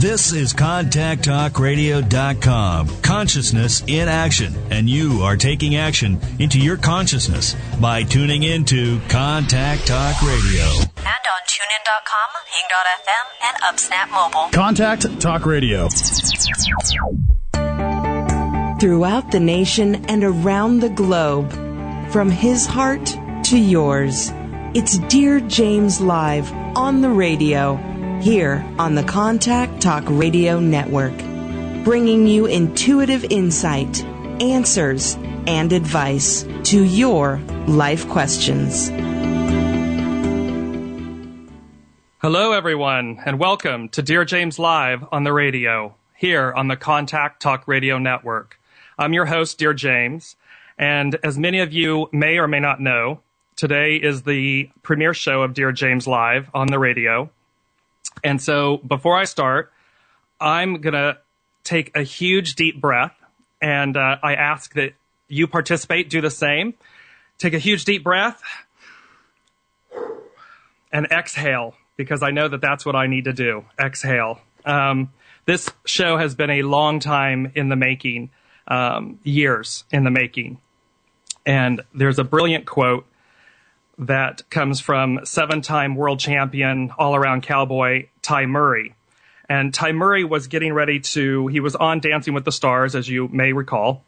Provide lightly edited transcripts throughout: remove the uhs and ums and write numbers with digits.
This is ContactTalkRadio.com. Consciousness in action. And you are taking action into your consciousness by tuning into Contact Talk Radio. And on TuneIn.com, Ping.fm, and UpSnap Mobile. Contact Talk Radio. Throughout the nation and around the globe, from his heart to yours, it's Dearjames Live on the radio, here on the Contact Talk Radio Network, bringing you intuitive insight, answers, and advice to your life questions. Hello, everyone, and welcome to Dearjames Live on the radio, here on the Contact Talk Radio Network. I'm your host, Dearjames, and as many of you may or may not know, today is the premiere show of Dearjames Live on the radio. And so before I start, I'm going to take a huge deep breath, and I ask that you participate, do the same. Take a huge deep breath and exhale, because I know that that's what I need to do, exhale. This show has been a long time in the making, years in the making. And there's a brilliant quote that comes from seven-time world champion, all-around cowboy, Ty Murray. And Ty Murray was getting ready he was on Dancing with the Stars, as you may recall.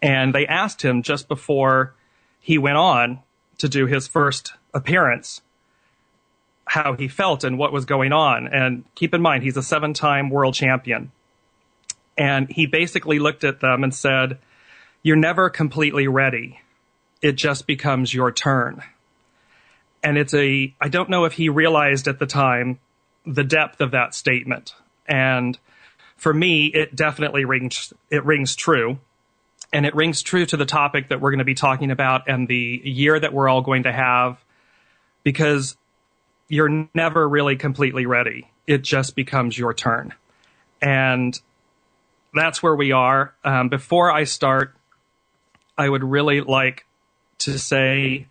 And they asked him just before he went on to do his first appearance how he felt and what was going on. And keep in mind, he's a seven-time world champion. And he basically looked at them and said, "You're never completely ready. It just becomes your turn." And I don't know if he realized at the time the depth of that statement. And for me, it definitely rings true. And it rings true to the topic that we're going to be talking about and the year that we're all going to have, because you're never really completely ready. It just becomes your turn. And that's where we are. Before I start, I would really like to say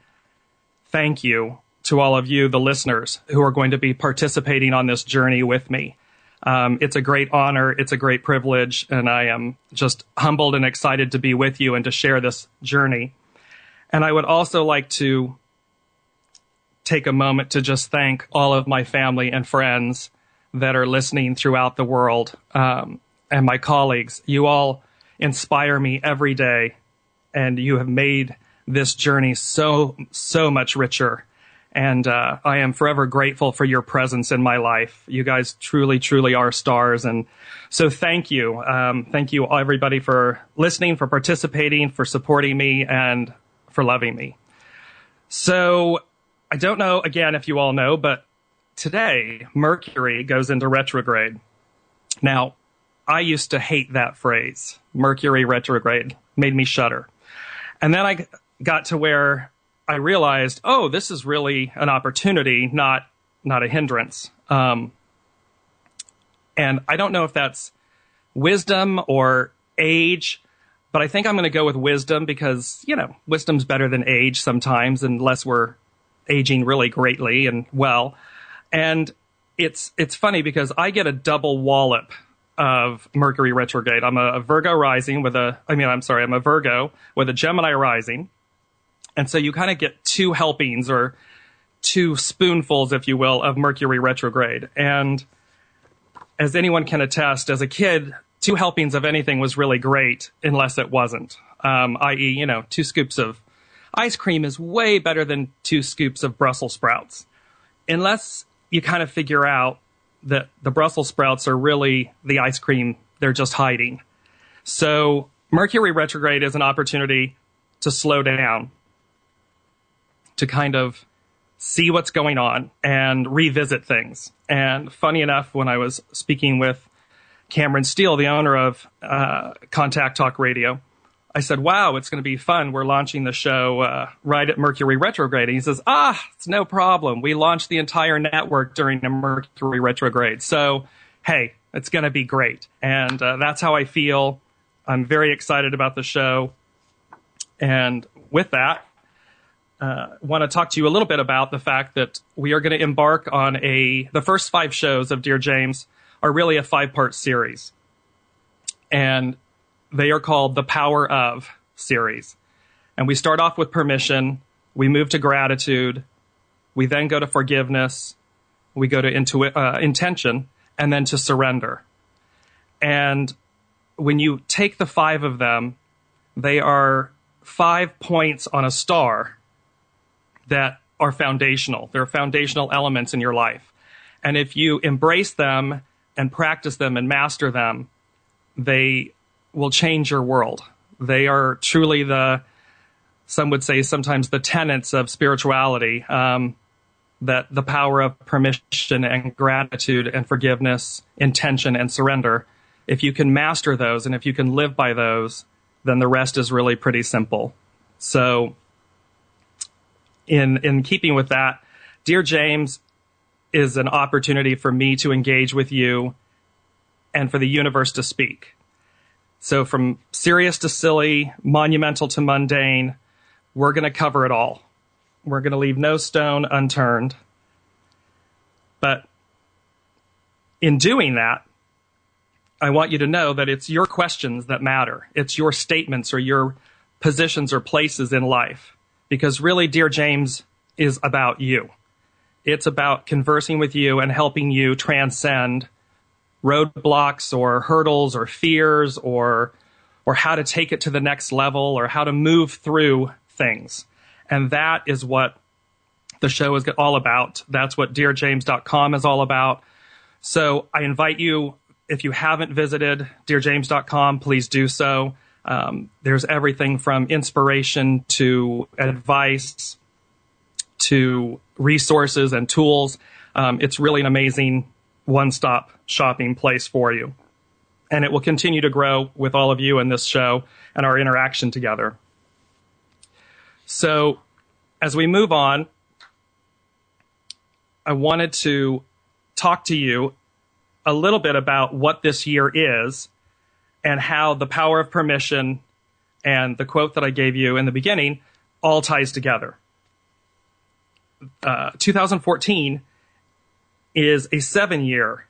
thank you to all of you, the listeners, who are going to be participating on this journey with me. It's a great honor. It's a great privilege. And I am just humbled and excited to be with you and to share this journey. And I would also like to take a moment to just thank all of my family and friends that are listening throughout the world, and my colleagues. You all inspire me every day, and you have made this journey so much richer. And I am forever grateful for your presence in my life. You guys truly, truly are stars. And so thank you. Thank you, everybody, for listening, for participating, for supporting me, and for loving me. So I don't know, again, if you all know, but today, Mercury goes into retrograde. Now, I used to hate that phrase, Mercury retrograde. Made me shudder. And then I got to where I realized, oh, this is really an opportunity, not a hindrance. And I don't know if that's wisdom or age, but I think I'm going to go with wisdom because, wisdom's better than age sometimes, unless we're aging really greatly and well. And it's funny because I get a double wallop of Mercury retrograde. I'm a Virgo rising I'm a Virgo with a Gemini rising. And so you kind of get two helpings or two spoonfuls, if you will, of Mercury retrograde. And as anyone can attest, as a kid, two helpings of anything was really great unless it wasn't. I.e., 2 scoops of ice cream is way better than 2 scoops of Brussels sprouts. Unless you kind of figure out that the Brussels sprouts are really the ice cream they're just hiding. So Mercury retrograde is an opportunity to slow down, to kind of see what's going on and revisit things. And funny enough, when I was speaking with Cameron Steele, the owner of Contact Talk Radio, I said, wow, it's going to be fun. We're launching the show right at Mercury retrograde. And he says, it's no problem. We launched the entire network during the Mercury retrograde. So, hey, it's going to be great. And that's how I feel. I'm very excited about the show. And with that, want to talk to you a little bit about the fact that we are going to embark on the first 5 shows of Dearjames are really a 5-part series. And they are called the Power Of series. And we start off with permission. We move to gratitude. We then go to forgiveness. We go to intention, and then to surrender. And when you take the 5 of them, they are 5 points on a star that are foundational. They're foundational elements in your life. And if you embrace them and practice them and master them, they will change your world. They are truly some would say sometimes the tenets of spirituality, that the power of permission and gratitude and forgiveness, intention and surrender. If you can master those and if you can live by those, then the rest is really pretty simple. So in keeping with that, Dear James is an opportunity for me to engage with you and for the universe to speak. So from serious to silly, monumental to mundane, we're going to cover it all. We're going to leave no stone unturned. But in doing that, I want you to know that it's your questions that matter. It's your statements or your positions or places in life. Because really, Dear James is about you. It's about conversing with you and helping you transcend roadblocks or hurdles or fears or how to take it to the next level or how to move through things. And that is what the show is all about. That's what Dearjames.com is all about. So I invite you, if you haven't visited Dearjames.com, please do so. There's everything from inspiration to advice to resources and tools. It's really an amazing one-stop shopping place for you. And it will continue to grow with all of you in this show and our interaction together. So as we move on, I wanted to talk to you a little bit about what this year is and how the power of permission and the quote that I gave you in the beginning all ties together. 2014 is a 7-year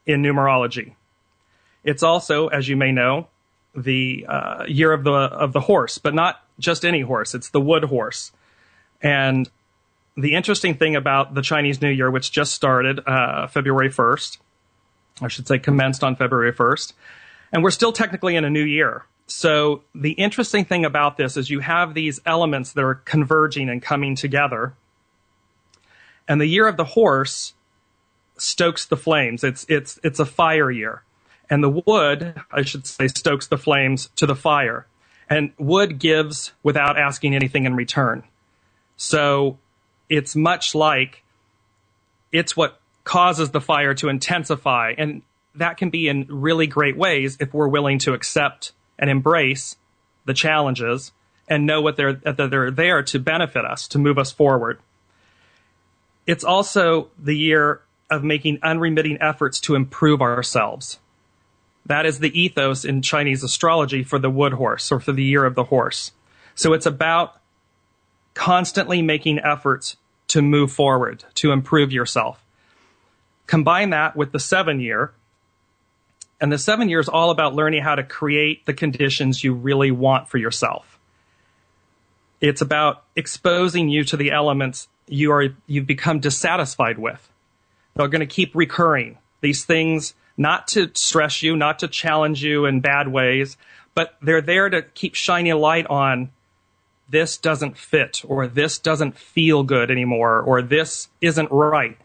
in numerology. It's also, as you may know, the year of the horse, but not just any horse. It's the wood horse. And the interesting thing about the Chinese New Year, which just started February 1st, I should say commenced on February 1st, and we're still technically in a new year. So the interesting thing about this is you have these elements that are converging and coming together. And the year of the horse stokes the flames. It's a fire year. And the wood, I should say, stokes the flames to the fire. And wood gives without asking anything in return. So it's much like it's what causes the fire to intensify. And that can be in really great ways if we're willing to accept and embrace the challenges and know that they're there to benefit us, to move us forward. It's also the year of making unremitting efforts to improve ourselves. That is the ethos in Chinese astrology for the wood horse or for the year of the horse. So it's about constantly making efforts to move forward, to improve yourself. Combine that with the 7-year, and the 7-year is all about learning how to create the conditions you really want for yourself. It's about exposing you to the elements you've become dissatisfied with. They're going to keep recurring. These things, not to stress you, not to challenge you in bad ways, but they're there to keep shining a light on this doesn't fit, or this doesn't feel good anymore, or this isn't right.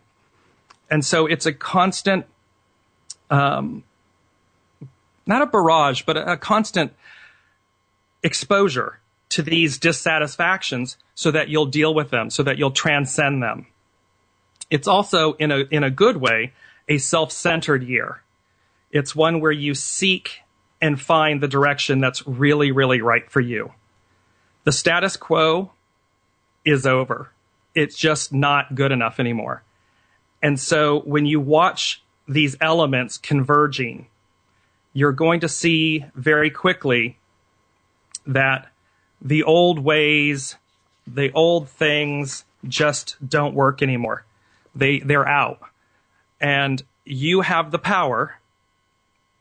And so it's a constant, not a barrage, but a constant exposure to these dissatisfactions so that you'll deal with them, so that you'll transcend them. It's also, in a good way, a self-centered year. It's one where you seek and find the direction that's really, really right for you. The status quo is over. It's just not good enough anymore. And so when you watch these elements converging, you're going to see very quickly that the old ways, the old things just don't work anymore. They're out. And you have the power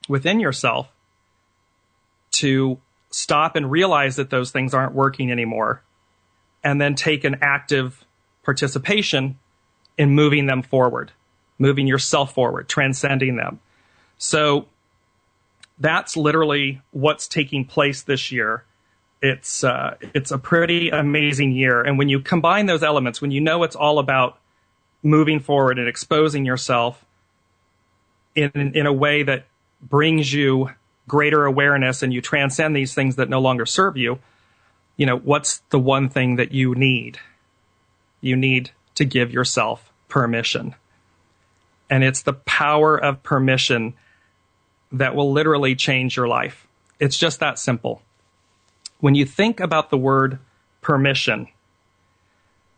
within yourself to stop and realize that those things aren't working anymore, and then take an active participation in moving them forward, moving yourself forward, transcending them. So that's literally what's taking place this year. It's a pretty amazing year. And when you combine those elements, when you know it's all about moving forward and exposing yourself in a way that brings you greater awareness and you transcend these things that no longer serve you, what's the one thing that you need? You need to give yourself permission. And it's the power of permission that will literally change your life. It's just that simple. When you think about the word permission,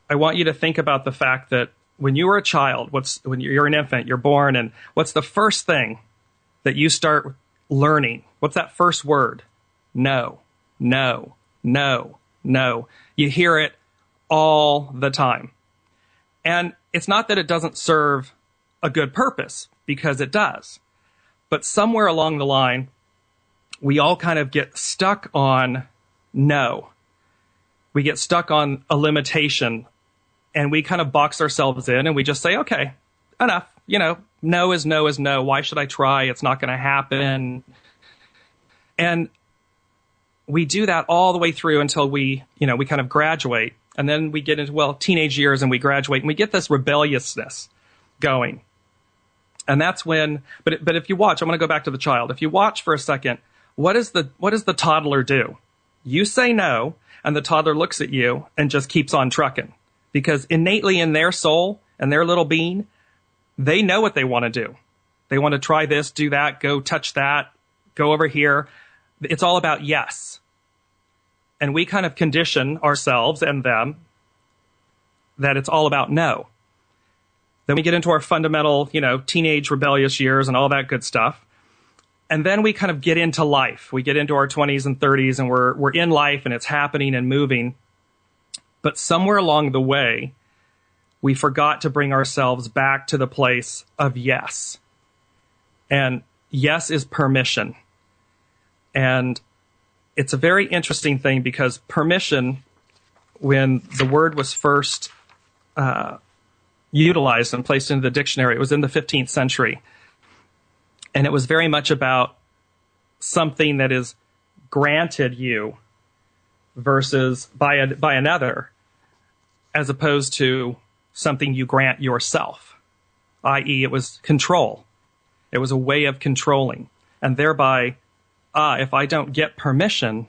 I want you to think about the fact that when you were a child, when you're an infant, you're born, and what's the first thing that you start learning? What's that first word? No, no, no, no. You hear it all the time. And it's not that it doesn't serve a good purpose, because it does. But somewhere along the line, we all kind of get stuck on no. We get stuck on a limitation, and we kind of box ourselves in, and we just say, okay, enough. No is no is no. Why should I try? It's not going to happen. And we do that all the way through until we kind of graduate. And then we get into, teenage years, and we graduate, and we get this rebelliousness going. And that's when, but if you watch, I'm going to go back to the child. If you watch for a second, what does the toddler do? You say no, and the toddler looks at you and just keeps on trucking. Because innately in their soul and their little being, they know what they want to do. They want to try this, do that, go touch that, go over here. It's all about yes. And we kind of condition ourselves and them that it's all about no. Then we get into our fundamental, teenage rebellious years and all that good stuff. And then we kind of get into life. We get into our 20s and 30s, and we're in life, and it's happening and moving. But somewhere along the way, we forgot to bring ourselves back to the place of yes. And yes is permission. And it's a very interesting thing, because permission, when the word was first utilized and placed into the dictionary, it was in the 15th century. And it was very much about something that is granted you versus by another, as opposed to something you grant yourself, i.e. it was control. It was a way of controlling. And thereby, if I don't get permission,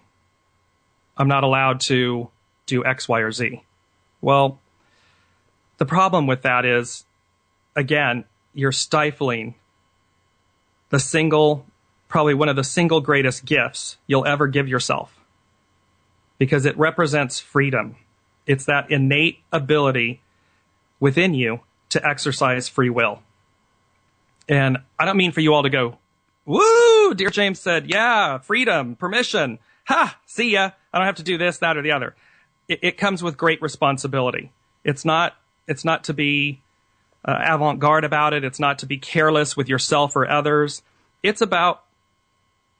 I'm not allowed to do X, Y, or Z. Well, the problem with that is, again, you're stifling probably one of the single greatest gifts you'll ever give yourself, because it represents freedom. It's that innate ability within you to exercise free will. And I don't mean for you all to go, woo, Dearjames said, yeah, freedom, permission. Ha, see ya. I don't have to do this, that, or the other. It comes with great responsibility. It's not to be avant-garde about it. It's not to be careless with yourself or others. It's about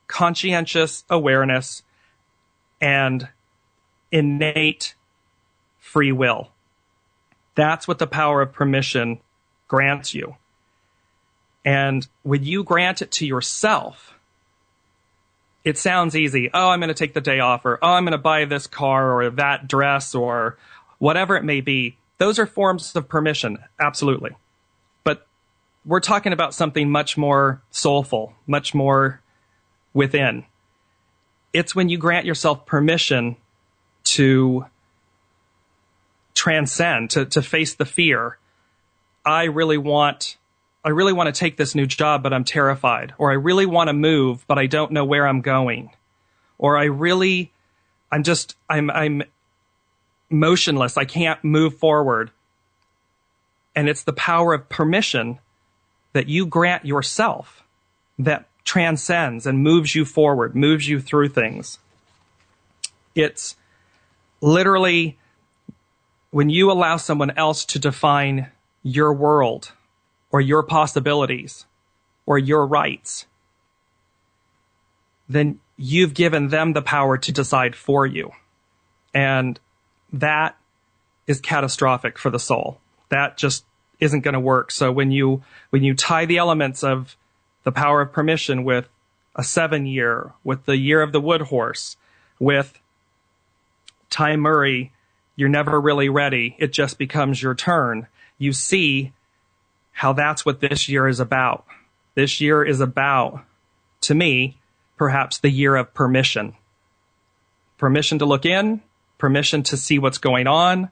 conscientious awareness and innate free will. That's what the power of permission grants you. And when you grant it to yourself, it sounds easy. Oh, I'm going to take the day off, or oh, I'm going to buy this car or that dress or whatever it may be. Those are forms of permission, absolutely. But we're talking about something much more soulful, much more within. It's when you grant yourself permission to transcend, to face the fear. I really want to take this new job, but I'm terrified. Or I really want to move, but I don't know where I'm going. Or I'm motionless. I can't move forward. And it's the power of permission that you grant yourself that transcends and moves you forward, moves you through things. It's literally when you allow someone else to define your world or your possibilities or your rights, then you've given them the power to decide for you. And that is catastrophic for the soul. That just isn't going to work. So when you tie the elements of the power of permission with a 7-year, with the year of the wood horse, with Ty Murray, you're never really ready, it just becomes your turn. You see how that's what this year is about. This year is about, to me, perhaps the year of permission. Permission to look in, permission to see what's going on,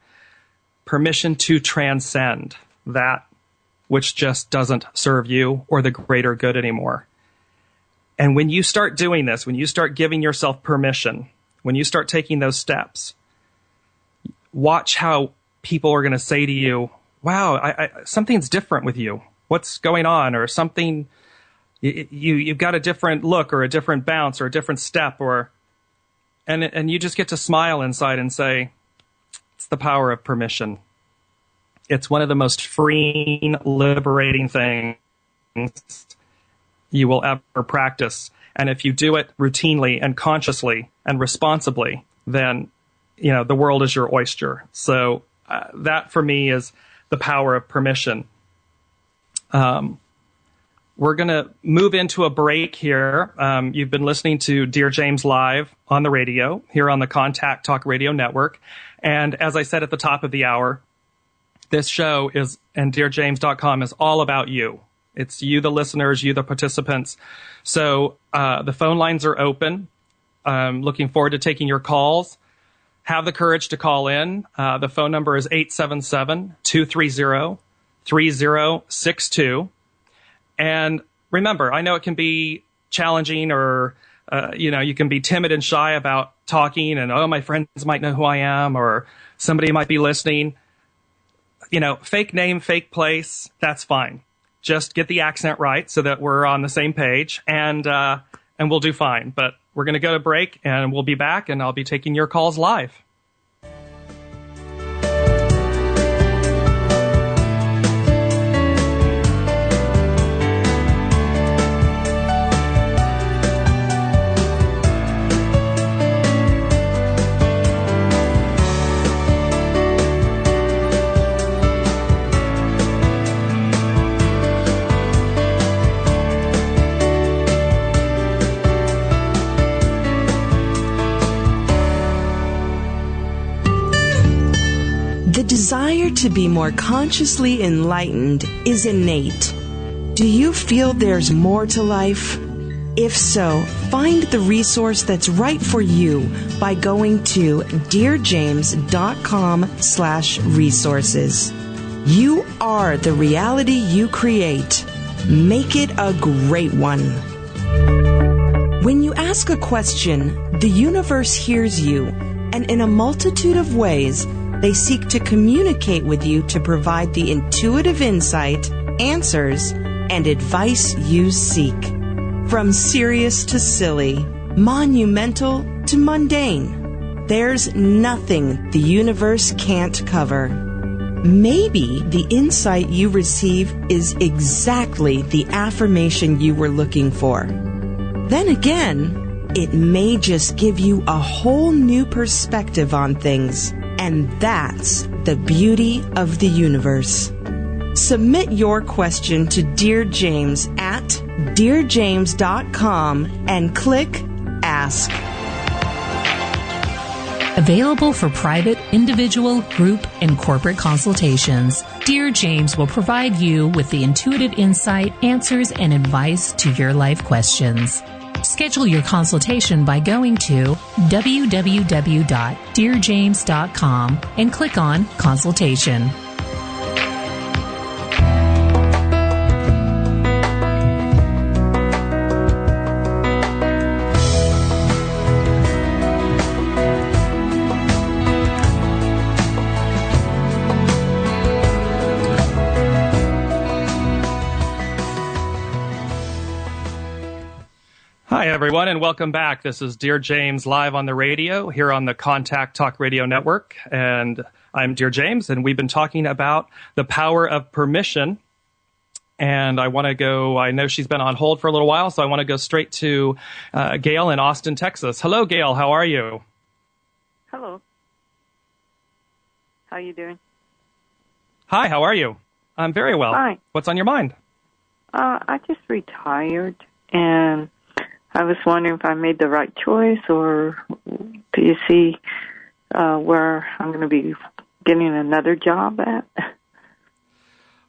permission to transcend that which just doesn't serve you or the greater good anymore. And when you start doing this, when you start giving yourself permission, when you start taking those steps, watch how people are going to say to you, wow, something's different with you. What's going on? Or something, you've got a different look or a different bounce or a different step, and you just get to smile inside and say, it's the power of permission. It's one of the most freeing, liberating things you will ever practice. And if you do it routinely and consciously and responsibly, then, the world is your oyster. So that for me is the power of permission. We're going to move into a break here. You've been listening to Dearjames Live on the radio, here on the Contact Talk Radio Network. And as I said at the top of the hour, this show is, and Dearjames.com is all about you. It's you, the listeners, you, the participants. So the phone lines are open. Looking forward to taking your calls. Have the courage to call in. The phone number is 877-230-3062. And remember, I know it can be challenging or, you can be timid and shy about talking and, my friends might know who I am or somebody might be listening. Fake name, fake place, that's fine. Just get the accent right so that we're on the same page and we'll do fine. But we're going to go to break and we'll be back and I'll be taking your calls live. The desire to be more consciously enlightened is innate. Do you feel there's more to life? If so, find the resource that's right for you by going to dearjames.com/resources. You are the reality you create. Make it a great one. When you ask a question, the universe hears you, and in a multitude of ways, they seek to communicate with you to provide the intuitive insight, answers, and advice you seek. From serious to silly, monumental to mundane, there's nothing the universe can't cover. Maybe the insight you receive is exactly the affirmation you were looking for. Then again, it may just give you a whole new perspective on things. And that's the beauty of the universe. Submit your question to Dear James at dearjames.com and click Ask. Available for private, individual, group, and corporate consultations, Dear James will provide you with the intuitive insight, answers, and advice to your life questions. Schedule your consultation by going to www.dearjames.com and click on Consultation. Hi, everyone, and welcome back. This is Dear James live on the radio here on the Contact Talk Radio Network. And I'm Dear James, and we've been talking about the power of permission. And I want to go, I know she's been on hold for a little while, so I want to go straight to Gail in Austin, Texas. Hello, Gail. How are you? Hello. How you doing? Hi, how are you? I'm very well. Hi. What's on your mind? I just retired, and I was wondering if I made the right choice, or do you see where I'm going to be getting another job at?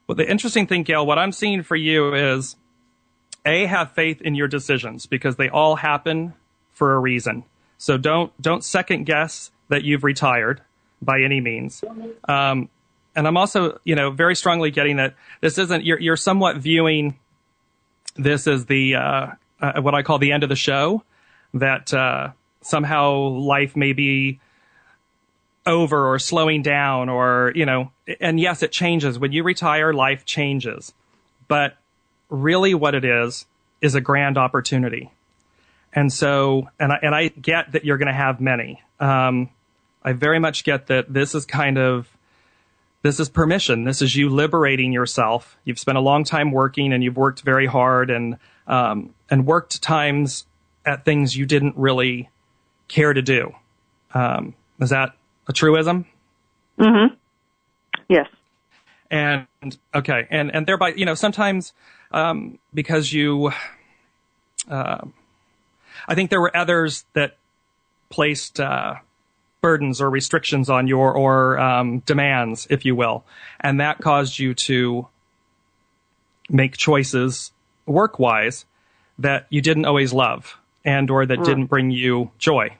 Well, the interesting thing, Gail, what I'm seeing for you is, A, have faith in your decisions, because they all happen for a reason. So don't second guess that you've retired by any means. And I'm also, very strongly getting that this isn't, you're somewhat viewing this as the, what I call the end of the show, that somehow life may be over or slowing down, or, and yes, it changes. When you retire, life changes. But really what it is a grand opportunity. And so, and I get that you're going to have many. I very much get that this is permission. This is you liberating yourself. You've spent a long time working, and you've worked very hard, and worked times at things you didn't really care to do. Is that a truism? Mm-hmm. Yes. And okay, and thereby, sometimes because you, I think there were others that placed burdens or restrictions on your, or demands, if you will, and that caused you to make choices work-wise that you didn't always love, and or that didn't bring you joy.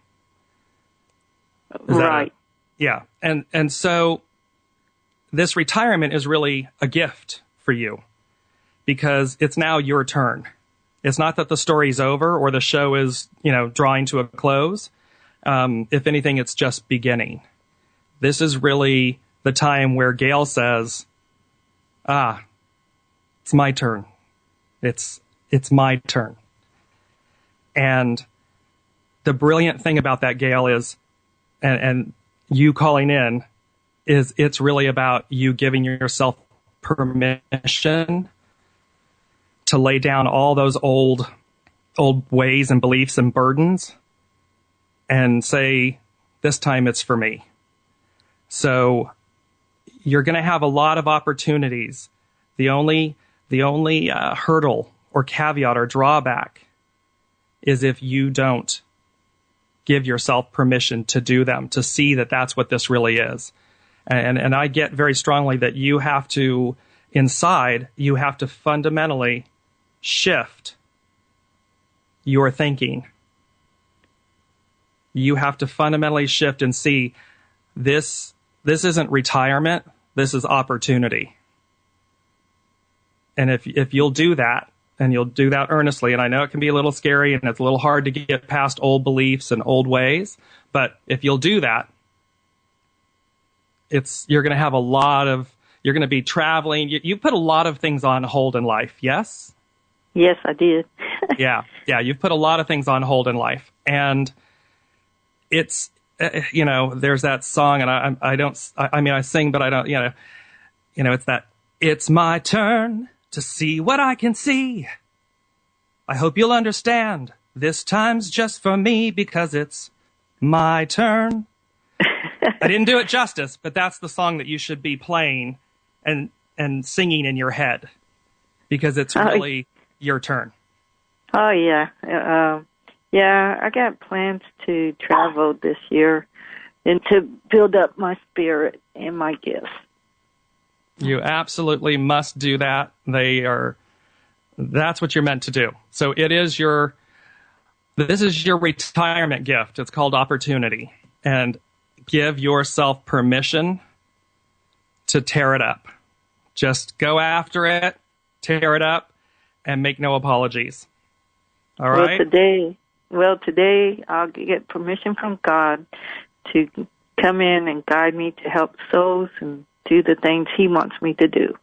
Right. Yeah. And so this retirement is really a gift for you, because it's now your turn. It's not that the story's over or the show is, drawing to a close. If anything, it's just beginning. This is really the time where Gail says, it's my turn. It's my turn. And the brilliant thing about that, Gail, is, and you calling in, is it's really about you giving yourself permission to lay down all those old ways and beliefs and burdens, and say, this time it's for me. So you're going to have a lot of opportunities. The only hurdle or caveat or drawback is if you don't give yourself permission to do them, to see that that's what this really is. And I get very strongly that you have to, inside, you have to fundamentally shift your thinking. You have to fundamentally shift and see this isn't retirement, this is opportunity. And if you'll do that, and you'll do that earnestly, and I know it can be a little scary and it's a little hard to get past old beliefs and old ways, but if you'll do that, you're going to have you're going to be traveling. You put a lot of things on hold in life, yes? Yes, I did. Yeah, you've put a lot of things on hold in life. And it's, there's that song, and I sing, but I don't, it's that, it's my turn to see what I can see. I hope you'll understand. This time's just for me, because it's my turn. I didn't do it justice, but that's the song that you should be playing and singing in your head, because it's really your turn. Oh, yeah. Yeah, I got plans to travel this year and to build up my spirit and my gifts. You absolutely must do that. That's what you're meant to do. So this is your retirement gift. It's called opportunity. And give yourself permission to tear it up. Just go after it, tear it up, and make no apologies. All right? Today I'll get permission from God to come in and guide me to help souls and do the things He wants me to do.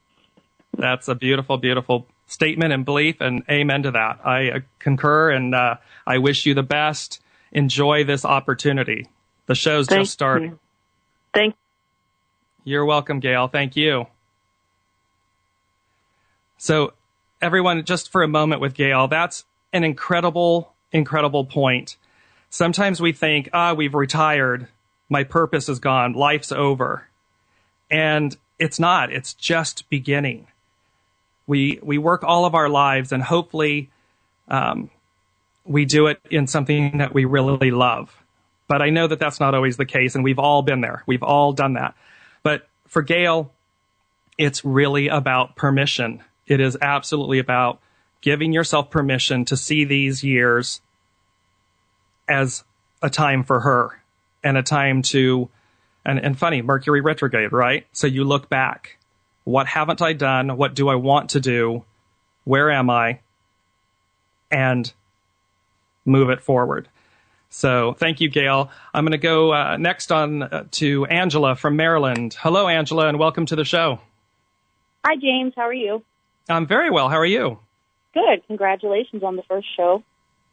That's a beautiful, beautiful statement and belief, and amen to that. I concur, and I wish you the best. Enjoy this opportunity. The show's just starting. Thank you. You're welcome, Gail. Thank you. So everyone, just for a moment with Gail, that's an incredible, incredible point. Sometimes we think, we've retired. My purpose is gone. Life's over. And it's not. It's just beginning. We work all of our lives, and hopefully we do it in something that we really love. But I know that that's not always the case, and we've all been there. We've all done that. But for Gail, it's really about permission. It is absolutely about giving yourself permission to see these years as a time for her and a time to, and funny, Mercury retrograde, right? So you look back. What haven't I done? What do I want to do? Where am I? And move it forward. So thank you, Gail. I'm going to go next on to Angela from Maryland. Hello, Angela, and welcome to the show. Hi, James. How are you? I'm very well. How are you? Good. Congratulations on the first show.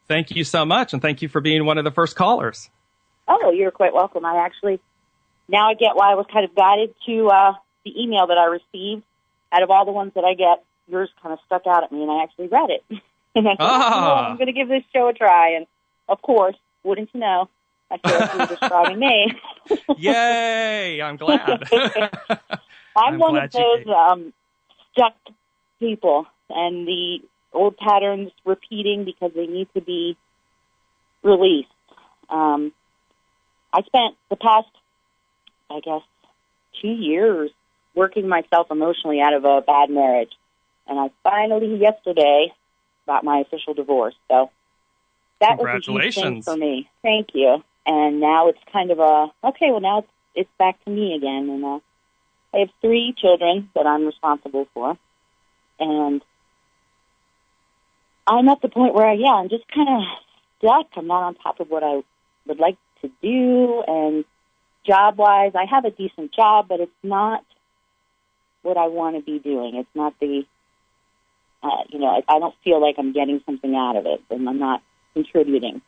Thank you so much, and thank you for being one of the first callers. Oh, you're quite welcome. Now I get why I was kind of guided to the email that I received. Out of all the ones that I get, yours kind of stuck out at me, and I actually read it. And I thought, I'm going to give this show a try. And, of course, wouldn't you know, I feel like you were describing me. Yay! I'm glad. I'm one of those stuck people, and the old patterns repeating because they need to be released. I spent the past, 2 years working myself emotionally out of a bad marriage. And I finally, yesterday, got my official divorce. So that was a huge thing for me. Thank you. And now it's kind of now it's back to me again. And I have 3 children that I'm responsible for. And I'm at the point where, I'm just kind of stuck. I'm not on top of what I would like to do. And job-wise, I have a decent job, but it's not what I want to be doing. It's not the, I don't feel like I'm getting something out of it, and I'm not contributing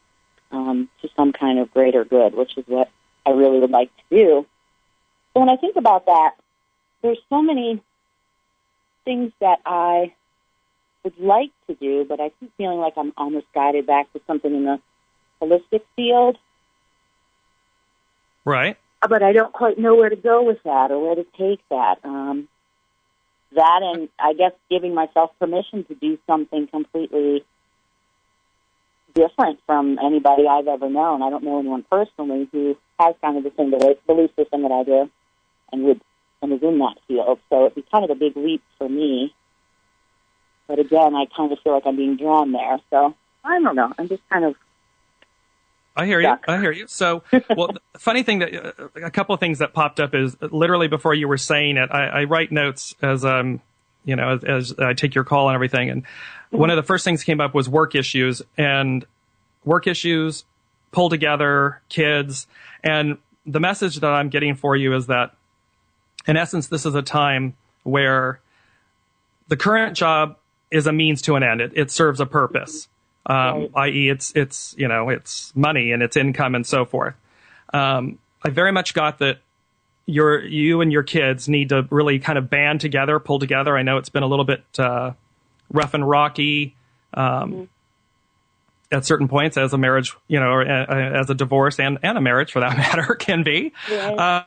to some kind of greater good, which is what I really would like to do. So when I think about that, there's so many things that I would like to do, but I keep feeling like I'm almost guided back to something in the holistic field. Right. But I don't quite know where to go with that or where to take that. That and I guess giving myself permission to do something completely different from anybody I've ever known. I don't know anyone personally who has kind of the same belief system that I do and is in that field. So it'd be kind of a big leap for me. But again, I kind of feel like I'm being drawn there. So I don't know. I'm just kind of I hear you. So, well, the funny thing that a couple of things that popped up is literally before you were saying it, I write notes as as I take your call and everything. And one of the first things that came up was work issues pull together, kids. And the message that I'm getting for you is that in essence, this is a time where the current job is a means to an end. It serves a purpose. I.e., it's money and it's income and so forth. I very much got that you and your kids need to really kind of band together, pull together. I know it's been a little bit rough and rocky at certain points, as a marriage, or as a divorce and a marriage for that matter can be. Yes.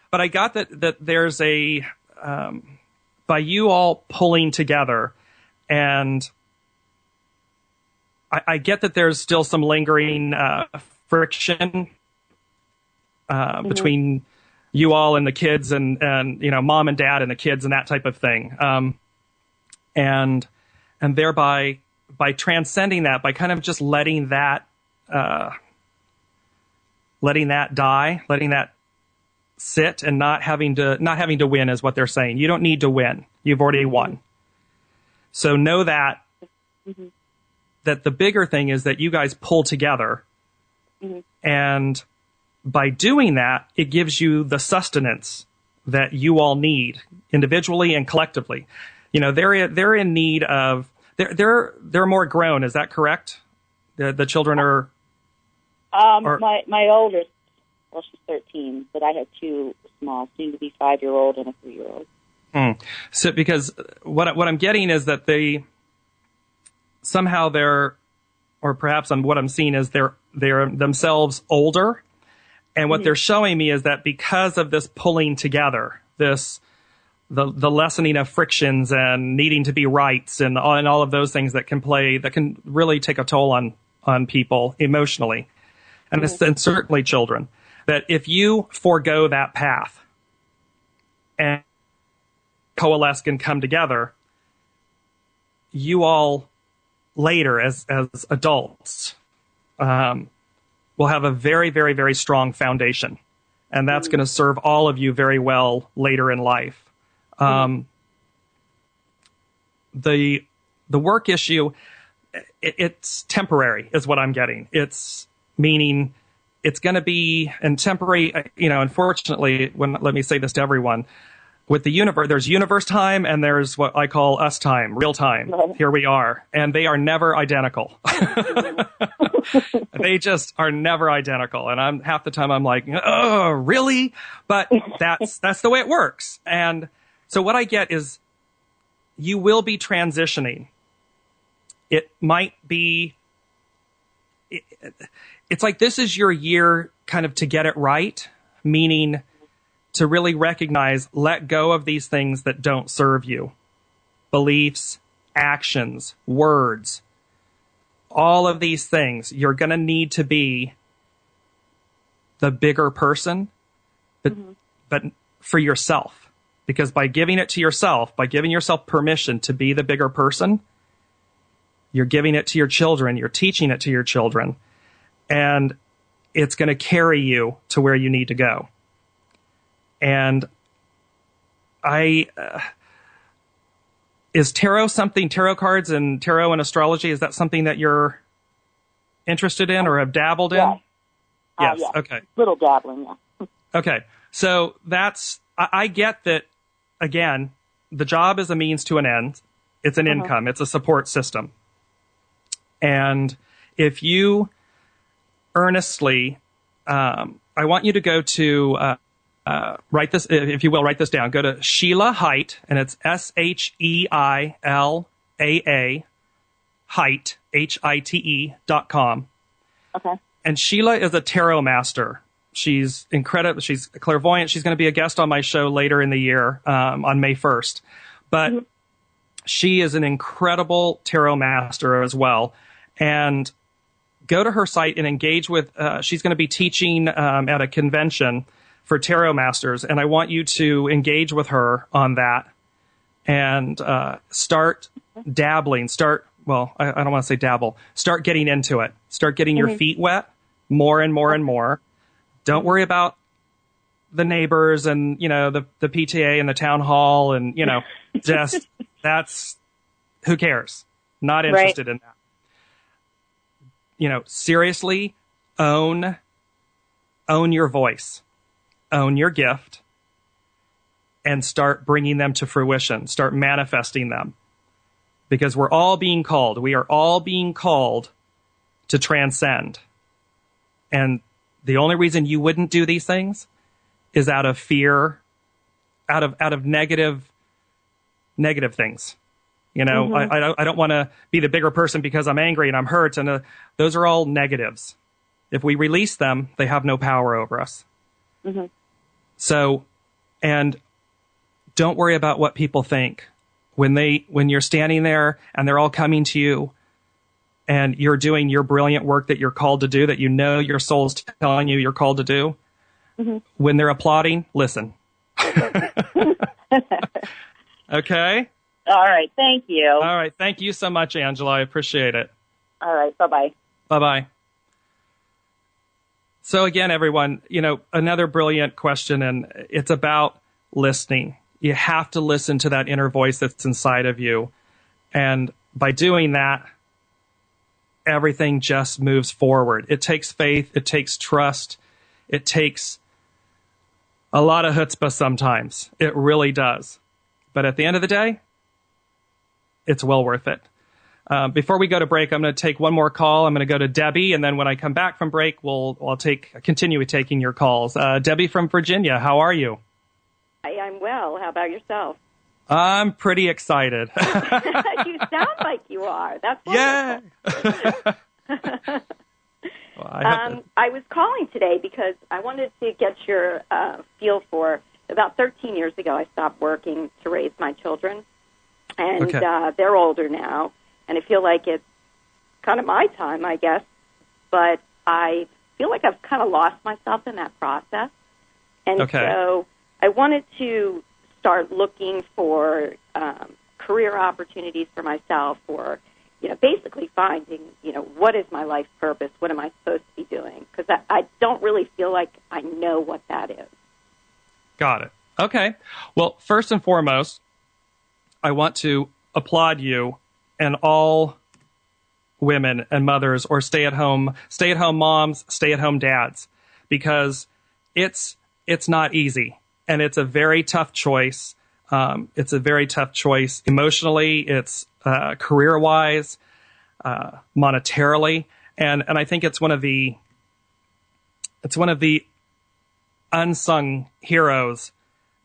But I got that there's by you all pulling together, and I get that there's still some lingering friction between you all and the kids and mom and dad and the kids and that type of thing. And thereby, by transcending that, by kind of just letting that die, letting that sit and not having to win is what they're saying. You don't need to win. You've already won. So know that that the bigger thing is that you guys pull together, and by doing that, it gives you the sustenance that you all need individually and collectively. They're in need of they're more grown. Is that correct? The children are. My oldest, well, she's 13, but I have 2 small, soon to be 5-year-old and a 3-year-old. So, because what I'm getting is that or perhaps what I'm seeing is they're themselves older, and what they're showing me is that because of this pulling together, the lessening of frictions and needing to be rights and all of those things that can really take a toll on people emotionally, and certainly children, that if you forego that path and coalesce and come together, you all later as adults will have a very, very, very strong foundation, and that's going to serve all of you very well later in life. The work issue, it's temporary is what I'm getting. It's meaning it's going to be temporary. Unfortunately, let me say this to everyone, with the universe, there's universe time and there's what I call us time, real time. Here we are. And they are never identical. They just are never identical. And half the time I'm like, oh, really? But that's the way it works. And so what I get is you will be transitioning. It might be, it's like this is your year kind of to get it right, meaning to really recognize, let go of these things that don't serve you. Beliefs, actions, words, all of these things. You're going to need to be the bigger person, but for yourself. Because by giving it to yourself, by giving yourself permission to be the bigger person, you're giving it to your children, you're teaching it to your children, and it's going to carry you to where you need to go. And is tarot cards and tarot and astrology, is that something that you're interested in or have dabbled in? Yes. Yes. Yes. Okay. Little dabbling, yeah. Okay. So I get that, again, the job is a means to an end. It's an income. It's a support system. And if you earnestly, I want you to go to, write this down. Go to Sheila Hite, and it's SHEILAA Hite, HITE.com. Okay. And Sheila is a tarot master. She's incredible. She's clairvoyant. She's going to be a guest on my show later in the year, on May 1st. But she is an incredible tarot master as well. And go to her site and engage with, she's going to be teaching at a convention for tarot masters, and I want you to engage with her on that and start dabbling. I don't want to say dabble. Start getting into it. Start getting your feet wet more and more and more. Don't worry about the neighbors and, the PTA and the town hall and, just who cares? Not interested in that. Seriously, own your voice. Own your gift and start bringing them to fruition. Start manifesting them, because we're all being called. We are all being called to transcend. And the only reason you wouldn't do these things is out of fear, out of negative things. I don't want to be the bigger person because I'm angry and I'm hurt. And those are all negatives. If we release them, they have no power over us. So, and don't worry about what people think when you're standing there and they're all coming to you and you're doing your brilliant work that you're called to do, that your soul's telling you you're called to do. When they're applauding, listen. Okay? All right. Thank you. All right. Thank you so much, Angela. I appreciate it. All right. Bye-bye. Bye-bye. So again, everyone, another brilliant question, and it's about listening. You have to listen to that inner voice that's inside of you. And by doing that, everything just moves forward. It takes faith. It takes trust. It takes a lot of chutzpah sometimes. It really does. But at the end of the day, it's well worth it. Before we go to break, I'm going to take one more call. I'm going to go to Debbie, and then when I come back from break, I'll continue taking your calls. Debbie from Virginia, how are you? I'm well. How about yourself? I'm pretty excited. You sound like you are. That's wonderful. Yeah. Well, I was calling today because I wanted to get your feel for, about 13 years ago, I stopped working to raise my children. And they're older now. And I feel like it's kind of my time, I guess. But I feel like I've kind of lost myself in that process. And so I wanted to start looking for career opportunities for myself, or, basically finding, what is my life purpose? What am I supposed to be doing? Because I don't really feel like I know what that is. Got it. Okay. Well, first and foremost, I want to applaud you and all women and mothers, or stay-at-home moms, stay-at-home dads, because it's not easy, and it's a very tough choice. It's a very tough choice emotionally. It's career-wise, monetarily, and I think it's one of the unsung heroes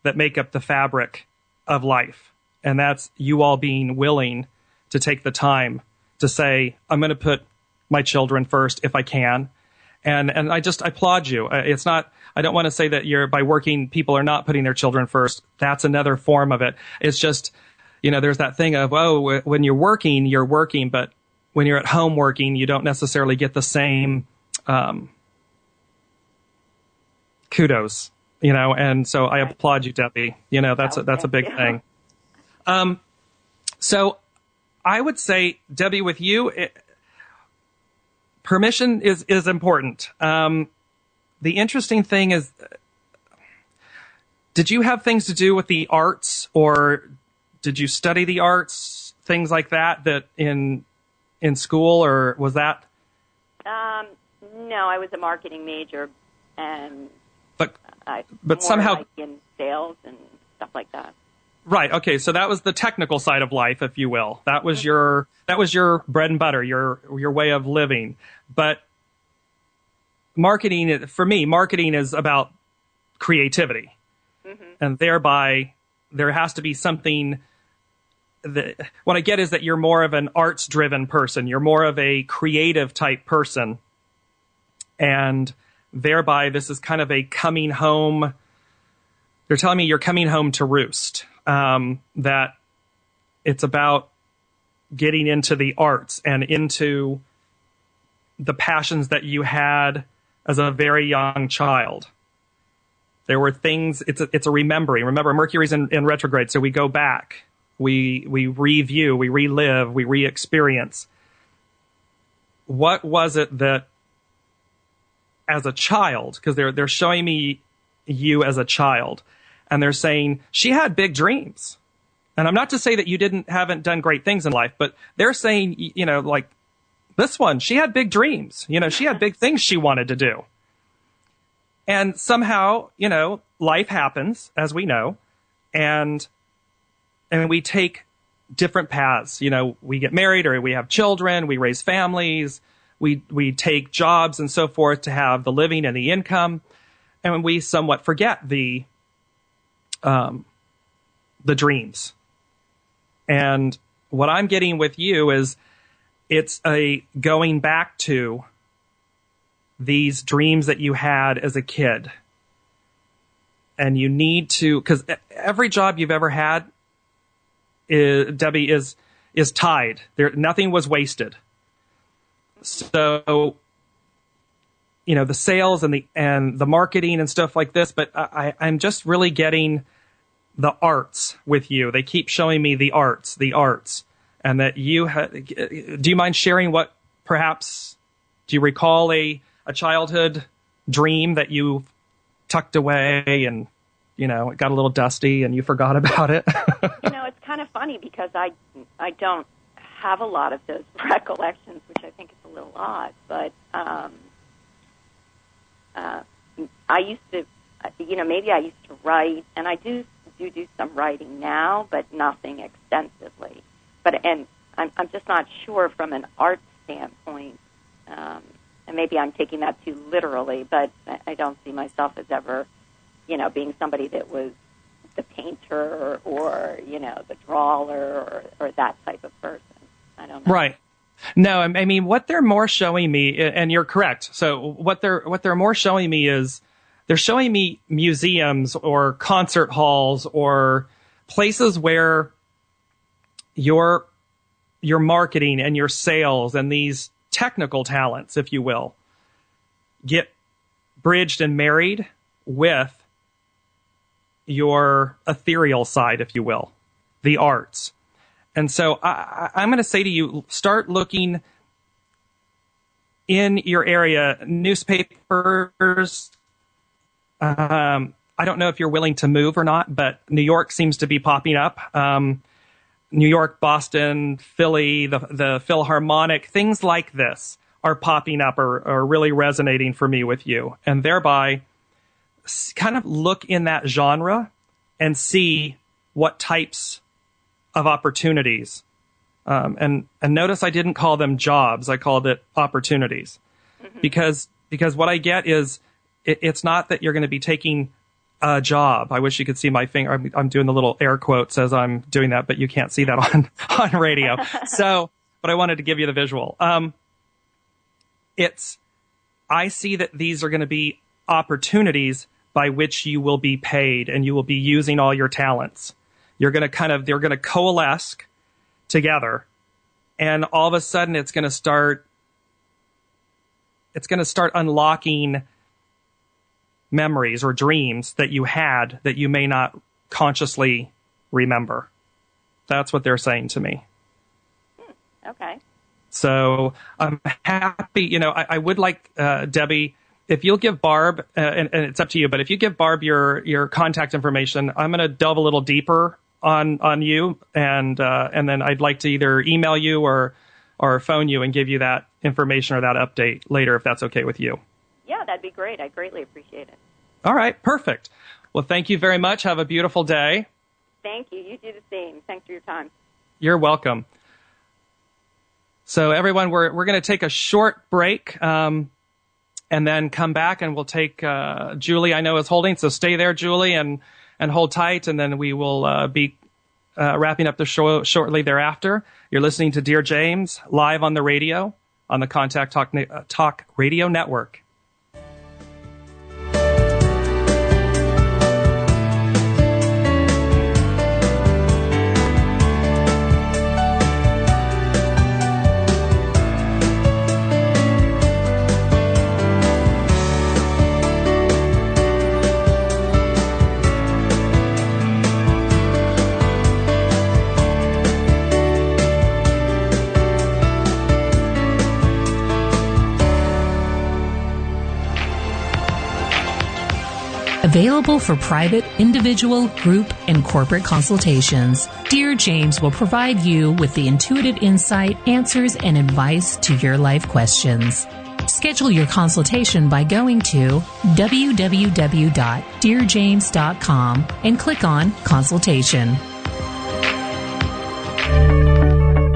that make up the fabric of life, and that's you all being willing to take the time to say, I'm going to put my children first if I can. And I applaud you. It's not, I don't want to say that by working, people are not putting their children first. That's another form of it. It's just, there's that thing of, when you're working, but when you're at home working, you don't necessarily get the same kudos, and so I applaud you, Debbie. That's a big thing. So I would say, Debbie, with you, permission is important. The interesting thing is, did you have things to do with the arts, or did you study the arts, things like that in school, or was that? No, I was a marketing major, and but somehow like in sales and stuff like that. Right. Okay. So that was the technical side of life, if you will. That was your bread and butter, your way of living. But marketing, for me, marketing is about creativity, and thereby there has to be something. What I get is that you're more of an arts-driven person. You're more of a creative type person, and thereby this is kind of a coming home. They're telling me you're coming home to roost. That it's about getting into the arts and into the passions that you had as a very young child. There were things, it's a remembering. Remember, Mercury's in retrograde, so we go back. We review, we relive, we re-experience. What was it that, as a child, because they're showing me you as a child, and they're saying she had big dreams. And I'm not to say that you haven't done great things in life, but they're saying, like this one, she had big dreams. She had big things she wanted to do. And somehow, life happens, as we know, and we take different paths. We get married, or we have children, we raise families, we take jobs and so forth to have the living and the income, and we somewhat forget the dreams. And what I'm getting with you is it's a going back to these dreams that you had as a kid. And you need to, because every job you've ever had, Debbie, is tied. Nothing was wasted. So, the sales and the marketing and stuff like this, but I'm just really getting the arts with you. They keep showing me the arts, and that you do you mind sharing what, perhaps, do you recall a childhood dream that you tucked away and, it got a little dusty and you forgot about it? It's kind of funny because I don't have a lot of those recollections, which I think is a little odd, but I used to, maybe I used to write, and I do some writing now, but nothing extensively. And I'm just not sure from an art standpoint, and maybe I'm taking that too literally, but I don't see myself as ever, being somebody that was the painter or the drawer or that type of person. I don't know. Right. No, I mean, what they're more showing me, and you're correct. So what they're more showing me is they're showing me museums or concert halls or places where your marketing and your sales and these technical talents, if you will, get bridged and married with your ethereal side, if you will, the arts. And so I'm going to say to you, start looking in your area, newspapers. I don't know if you're willing to move or not, but New York seems to be popping up. New York, Boston, Philly, the Philharmonic, things like this are popping up or are really resonating for me with you. And thereby kind of look in that genre and see what types of opportunities. And notice I didn't call them jobs. I called it opportunities. Mm-hmm. Because what I get is it's not that you're going to be taking a job. I wish you could see my finger. I'm doing the little air quotes as I'm doing that, but you can't see that on radio. So, but I wanted to give you the visual. I see that these are going to be opportunities by which you will be paid and you will be using all your talents. They're going to coalesce together, and all of a sudden it's going to start unlocking memories or dreams that you had that you may not consciously remember. That's what they're saying to me. Okay. So I'm happy. I would like, Debbie, if you'll give Barb, and it's up to you, but if you give Barb your contact information, I'm going to delve a little deeper on you, and then I'd like to either email you or phone you and give you that information or that update later, if that's okay with you. Yeah, that'd be great. I greatly appreciate it. All right, perfect. Well, thank you very much. Have a beautiful day. Thank you. You do the same. Thanks for your time. You're welcome. So everyone, we're going to take a short break and then come back, and we'll take Julie, I know, is holding. So stay there, Julie, and hold tight, and then we will be wrapping up the show shortly thereafter. You're listening to Dearjames live on the radio on the Contact Talk Radio Network. Available for private, individual, group, and corporate consultations, Dearjames will provide you with the intuitive insight, answers, and advice to your life questions. Schedule your consultation by going to www.dearjames.com and click on Consultation.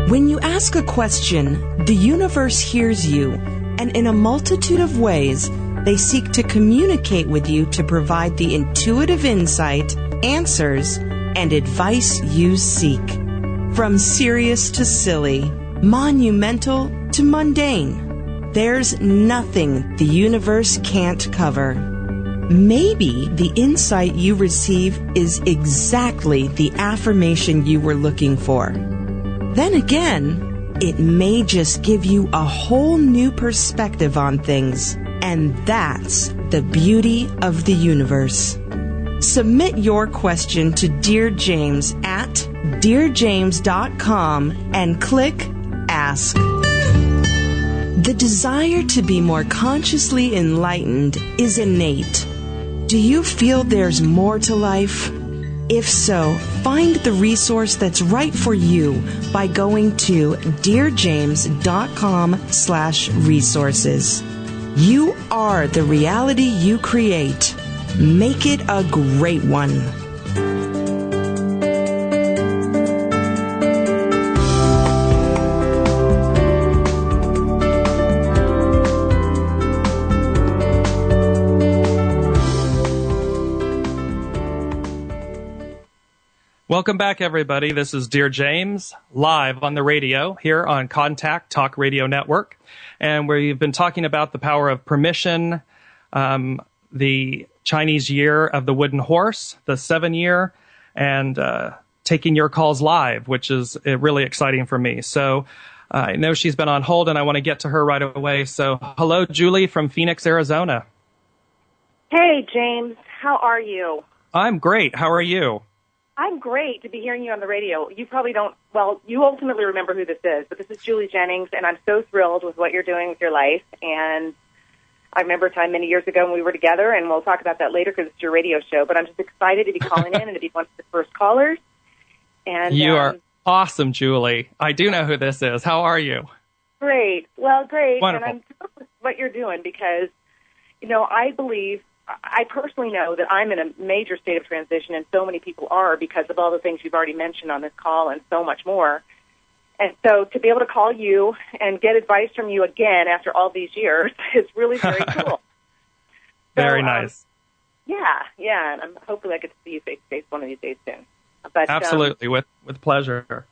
When you ask a question, the universe hears you, and in a multitude of ways, they seek to communicate with you to provide the intuitive insight, answers, and advice you seek. From serious to silly, monumental to mundane, there's nothing the universe can't cover. Maybe the insight you receive is exactly the affirmation you were looking for. Then again, it may just give you a whole new perspective on things. And that's the beauty of the universe. Submit your question to Dear James at dearjames.com and click Ask. The desire to be more consciously enlightened is innate. Do you feel there's more to life? If so, find the resource that's right for you by going to dearjames.com/resources. You are the reality you create. Make it a great one. Welcome back, everybody. This is Dearjames, live on the radio here on Contact Talk Radio Network. And we've been talking about the power of permission, the Chinese year of the wooden horse, the 7-year, and taking your calls live, which is really exciting for me. So I know she's been on hold, and I want to get to her right away. So hello, Julie from Phoenix, Arizona. Hey, James. How are you? I'm great. How are you? I'm great to be hearing you on the radio. You probably don't, well, you ultimately remember who this is, but this is Julie Jennings, and I'm so thrilled with what you're doing with your life. And I remember a time many years ago when we were together, and we'll talk about that later because it's your radio show, but I'm just excited to be calling in and to be one of the first callers. And you are awesome, Julie. I do know who this is. How are you? Great. Well, great. Wonderful. And I'm thrilled with what you're doing because, I personally know that I'm in a major state of transition, and so many people are because of all the things you've already mentioned on this call and so much more. And so to be able to call you and get advice from you again after all these years is really very cool. Very nice. Yeah, and hopefully I get to see you face to face one of these days soon. But absolutely, with pleasure.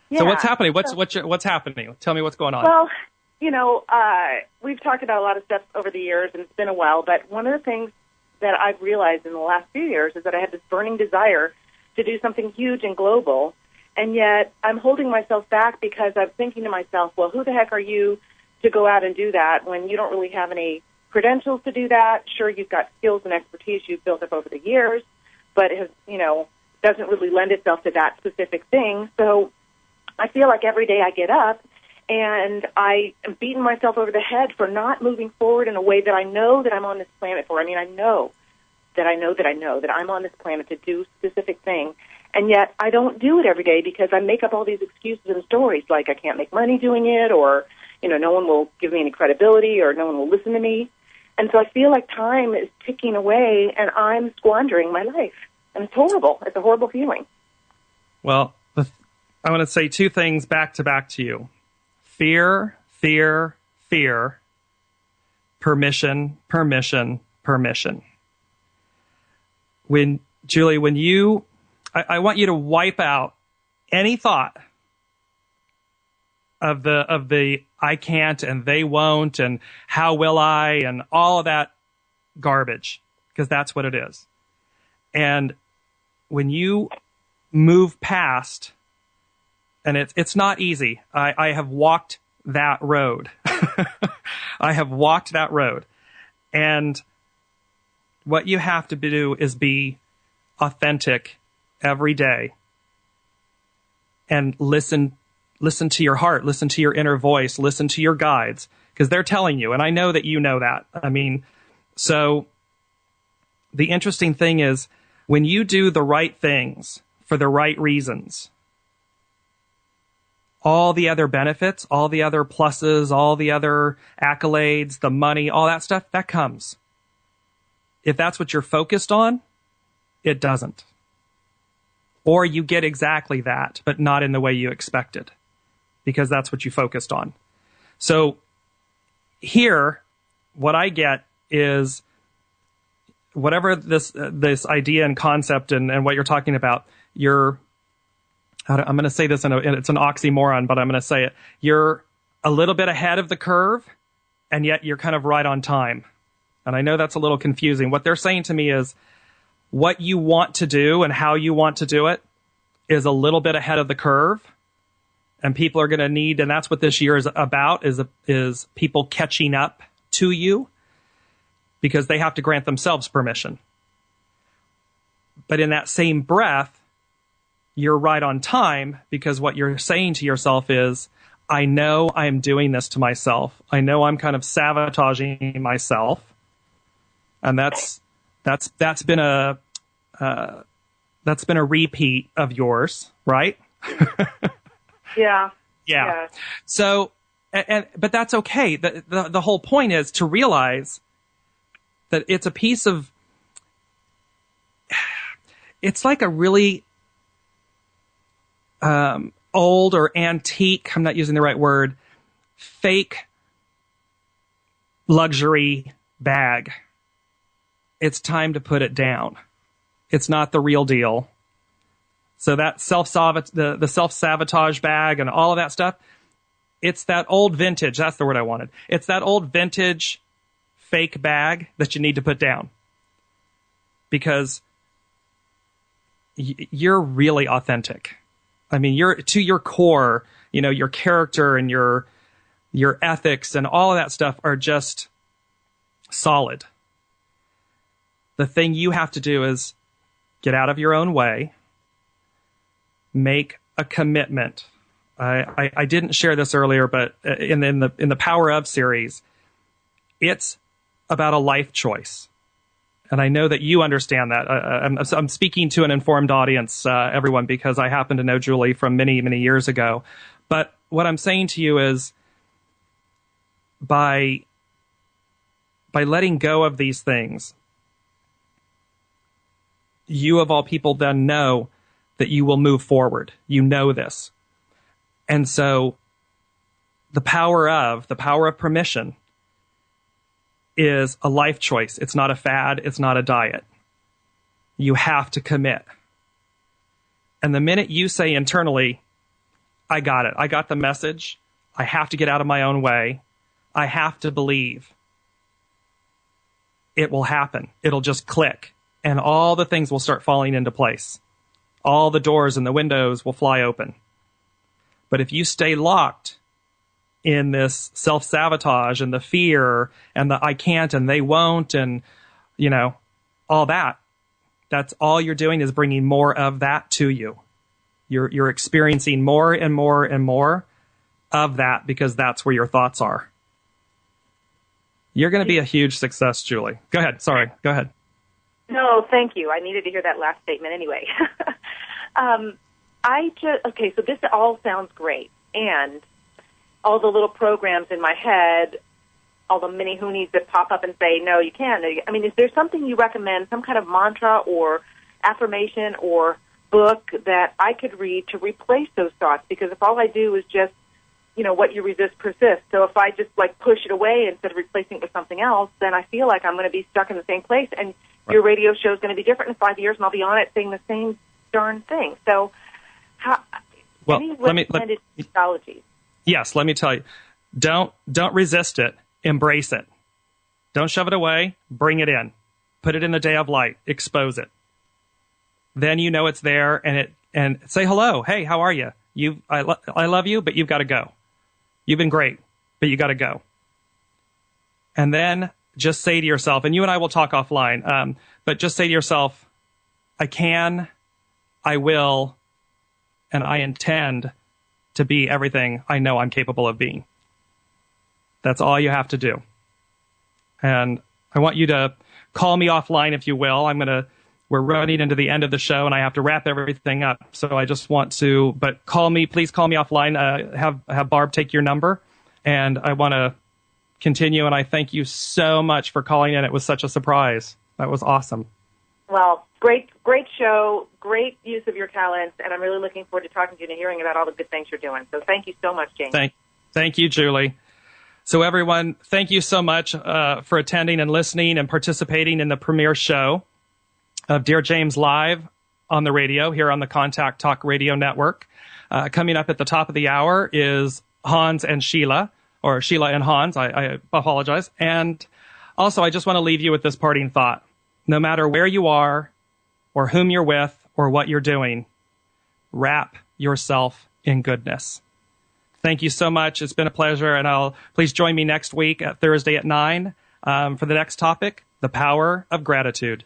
Yeah, so what's happening? What's happening? Tell me what's going on. Well, we've talked about a lot of stuff over the years, and it's been a while, but one of the things that I've realized in the last few years is that I had this burning desire to do something huge and global, and yet I'm holding myself back because I'm thinking to myself, well, who the heck are you to go out and do that when you don't really have any credentials to do that? Sure, you've got skills and expertise you've built up over the years, but it has, doesn't really lend itself to that specific thing. So I feel like every day I get up, and I am beating myself over the head for not moving forward in a way that I know that I'm on this planet for. I mean, I know that I'm on this planet to do a specific thing, and yet I don't do it every day because I make up all these excuses and stories like I can't make money doing it, or, no one will give me any credibility, or no one will listen to me. And so I feel like time is ticking away, and I'm squandering my life. And it's horrible. It's a horrible feeling. Well, I want to say two things back to you. Fear, fear, fear, permission, permission, permission. I want you to wipe out any thought of the I can't and they won't and how will I and all of that garbage, because that's what it is. And when you move past, and it's not easy. I have walked that road. I have walked that road. And what you have to do is be authentic every day and listen to your heart, listen to your inner voice, listen to your guides, because they're telling you. And I know that you know that. I mean, so the interesting thing is when you do the right things for the right reasons, all the other benefits, all the other pluses, all the other accolades, the money, all that stuff, that comes. If that's what you're focused on, it doesn't. Or you get exactly that, but not in the way you expected, because that's what you focused on. So here, what I get is whatever this idea and concept and what you're talking about, I'm going to say this, it's an oxymoron, but I'm going to say it. You're a little bit ahead of the curve, and yet you're kind of right on time. And I know that's a little confusing. What they're saying to me is what you want to do and how you want to do it is a little bit ahead of the curve. And people are going to need, and that's what this year is about, is people catching up to you because they have to grant themselves permission. But in that same breath, you're right on time, because what you're saying to yourself is, I know I'm doing this to myself. I know I'm kind of sabotaging myself. And that's been a repeat of yours, right? Yeah. So, but that's okay. The whole point is to realize that it's a piece of, it's like a really old or antique, I'm not using the right word, fake luxury bag. It's time to put it down. It's not the real deal. So that the self-sabotage bag and all of that stuff, it's that old vintage. That's the word I wanted. It's that old vintage fake bag that you need to put down, because you're really authentic. I mean, you're to your core, your character and your ethics and all of that stuff are just solid. The thing you have to do is get out of your own way, make a commitment. I didn't share this earlier, but in the Power Of series, it's about a life choice. And I know that you understand that. I'm speaking to an informed audience, everyone, because I happen to know Julie from many, many years ago. But what I'm saying to you is, by letting go of these things, you of all people then know that you will move forward. You know this. And so the power of permission is a life choice. It's not a fad. It's not a diet. You have to commit. And the minute you say internally, I got it. I got the message. I have to get out of my own way. I have to believe. It will happen. It'll just click. And all the things will start falling into place. All the doors and the windows will fly open. But if you stay locked in this self-sabotage and the fear and the I can't and they won't and, all that, that's all you're doing is bringing more of that to you. You're experiencing more and more and more of that because that's where your thoughts are. You're going to be a huge success, Julie. Go ahead. Sorry. Go ahead. No, thank you. I needed to hear that last statement anyway. So this all sounds great. And all the little programs in my head, all the mini hoonies that pop up and say, no, you can't. I mean, is there something you recommend, some kind of mantra or affirmation or book that I could read to replace those thoughts? Because if all I do is just, what you resist persists. So if I just push it away instead of replacing it with something else, then I feel like I'm going to be stuck in the same place. And your radio show is going to be different in 5 years, and I'll be on it saying the same darn thing. So, any recommended methodologies? Yes, let me tell you. Don't resist it. Embrace it. Don't shove it away. Bring it in. Put it in the day of light. Expose it. Then you know it's there, and say hello. Hey, how are you? I love you, but you've got to go. You've been great, but you got to go. And then just say to yourself, and you and I will talk offline, but just say to yourself, I can, I will, and I intend to be everything I know I'm capable of being. That's all you have to do. And I want you to call me offline, if you will. We're running into the end of the show, and I have to wrap everything up. So I just want to, but please call me offline. Have Barb take your number, and I want to continue. And I thank you so much for calling in. It was such a surprise. That was awesome. Well, great show, great use of your talents, and I'm really looking forward to talking to you and hearing about all the good things you're doing. So thank you so much, James. Thank you, Julie. So everyone, thank you so much for attending and listening and participating in the premiere show of Dearjames Live on the radio here on the Contact Talk Radio Network. Coming up at the top of the hour is Hans and Sheila, or Sheila and Hans. I apologize. And also, I just want to leave you with this parting thought. No matter where you are or whom you're with or what you're doing, wrap yourself in goodness. Thank you so much. It's been a pleasure. And please join me next week at Thursday at 9 for the next topic, the power of gratitude.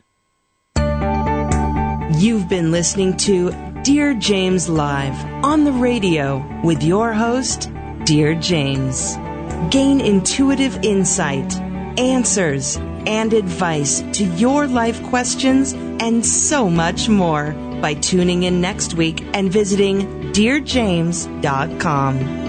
You've been listening to Dear James Live on the radio with your host, Dear James. Gain intuitive insight, answers, and advice to your life questions and so much more by tuning in next week and visiting DearJames.com.